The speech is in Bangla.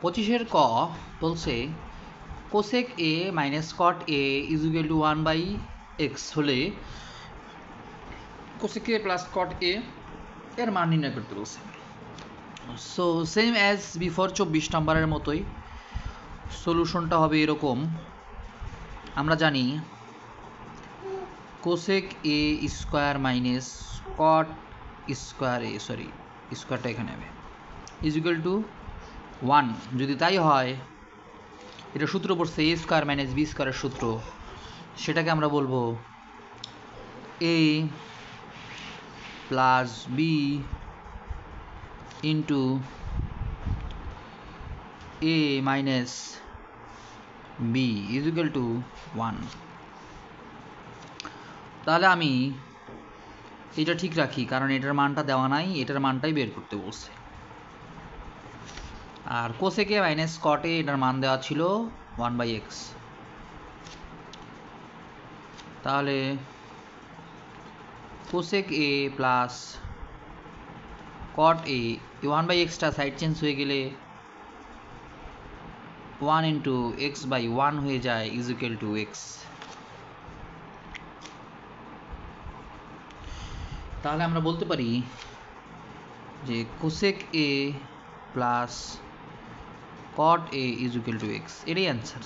25 ক বলছে cosec A minus caught A is equal two 1/x হলে কোসেক এ প্লাস কট এ এর মান নির্ণয় করতে বলছে। সো সেম অ্যাজ বিফোর 24 নম্বরের মতোই সলিউশনটা হবে এরকম। আমরা জানি cosec A square minus cot square A, sorry স্কোয়ারটা এখানে হবে, ইজ ইকুয়াল টু 1। যদি তাই হয়, এটা সূত্র পড়ছে এ স্কোয়ার মাইনাস বি স্কোয়ারের সূত্র, সেটাকে আমরা বলবো A plus B into A minus B is equal to 1। তাহলে আমি এটা ঠিক রাখি, কারণ এটার মানটা দেওয়া নাই, এটার মানটাই বের করতে বলছে। আর কোসেকে মাইনাস কটে এটার মান দেওয়া ছিল 1/x। তাহলে cosec A plus cot A 1/xটা সাইড চেঞ্জ হয়ে গেলে 1 ইন্টু x/1 হয়ে যায় ইজ ইকুয়াল টু x। তাহলে আমরা বলতে পারি যে cosec A plus cot A is equal two x, এটাই অ্যান্সার।